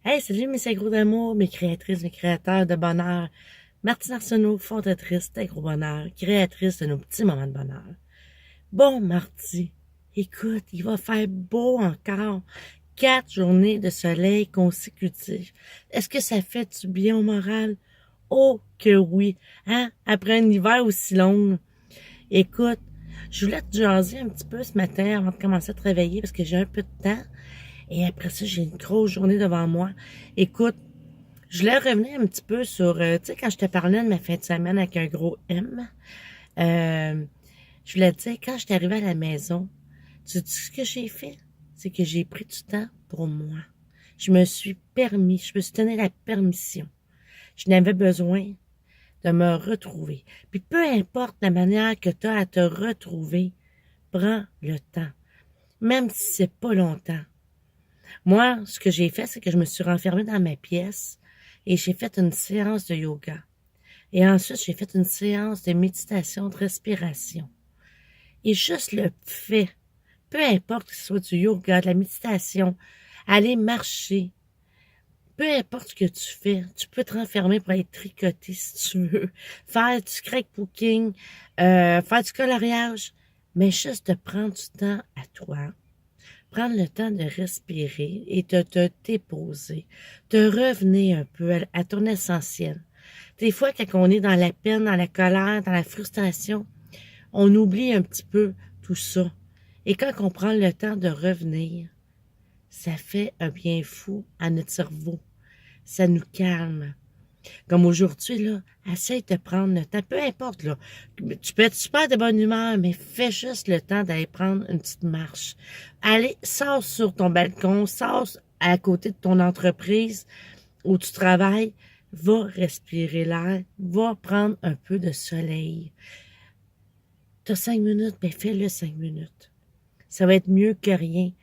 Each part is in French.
Hey, salut mes gros d'amour, mes créatrices, mes créateurs de bonheur. Martine Arsenault, fondatrice de Gros Bonheur, créatrice de nos petits moments de bonheur. Bon, Marty, écoute, il va faire beau encore. 4 journées de soleil consécutives. Est-ce que ça fait du bien au moral? Oh que oui, hein? Après un hiver aussi long. Écoute, je voulais te jaser un petit peu ce matin avant de commencer à travailler parce que j'ai un peu de temps. Et après ça, j'ai une grosse journée devant moi. Écoute, je voulais revenir un petit peu sur, tu sais, quand je te parlais de ma fin de semaine avec un gros M, euh, je voulais te dire, quand je suis arrivée à la maison, tu sais ce que j'ai fait? C'est que j'ai pris du temps pour moi. Je me suis donné la permission. Je n'avais besoin de me retrouver. Puis peu importe la manière que tu as à te retrouver, prends le temps. Même si c'est pas longtemps. Moi, ce que j'ai fait, c'est que je me suis renfermée dans ma pièce et j'ai fait une séance de yoga. Et ensuite, j'ai fait une séance de méditation, de respiration. Et juste le fait, peu importe que ce soit du yoga, de la méditation, aller marcher, peu importe ce que tu fais, tu peux te renfermer pour aller tricoter si tu veux, faire du scrapbooking, faire du coloriage, mais juste de prendre du temps à toi, prendre le temps de respirer et de te déposer, de revenir un peu à ton essentiel. Des fois, quand on est dans la peine, dans la colère, dans la frustration, on oublie un petit peu tout ça. Et quand on prend le temps de revenir, ça fait un bien fou à notre cerveau. Ça nous calme. Comme aujourd'hui, là, essaye de prendre le temps, peu importe, là. Tu peux être super de bonne humeur, mais fais juste le temps d'aller prendre une petite marche. Allez, sors sur ton balcon, sors à côté de ton entreprise où tu travailles, va respirer l'air, va prendre un peu de soleil. T'as 5 minutes, ben fais-le 5 minutes. Ça va être mieux que rien.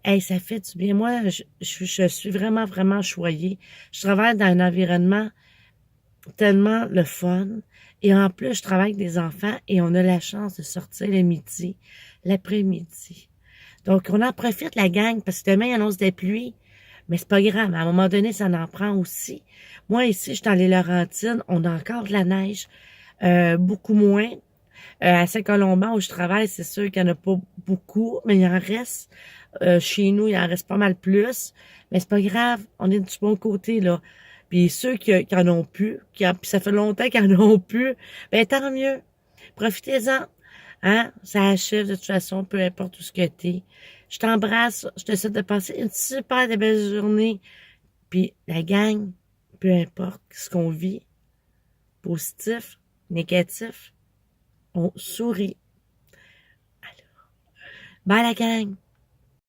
Hey, ça fait du bien. Moi, je suis vraiment, vraiment choyée. Je travaille dans un environnement tellement le fun. Et en plus, je travaille avec des enfants et on a la chance de sortir le midi, l'après-midi. Donc, on en profite, la gang, parce que demain, il annonce des pluies. Mais c'est pas grave. À un moment donné, ça en prend aussi. Moi, ici, je suis dans les Laurentides. On a encore de la neige. Beaucoup moins. À Saint-Colomban, où je travaille, c'est sûr qu'il n'y en a pas beaucoup, mais il en reste. Chez nous, il en reste pas mal plus. Mais c'est pas grave. On est du bon côté, là. Puis ceux qui en ont plus, puis ça fait longtemps qu'ils en ont plus, ben tant mieux. Profitez-en. Hein? Ça achève de toute façon, peu importe où ce que t'es. Je t'embrasse. Je te souhaite de passer une super de belle journée. Puis la gang, peu importe ce qu'on vit, positif, négatif, on sourit. Bye la gang!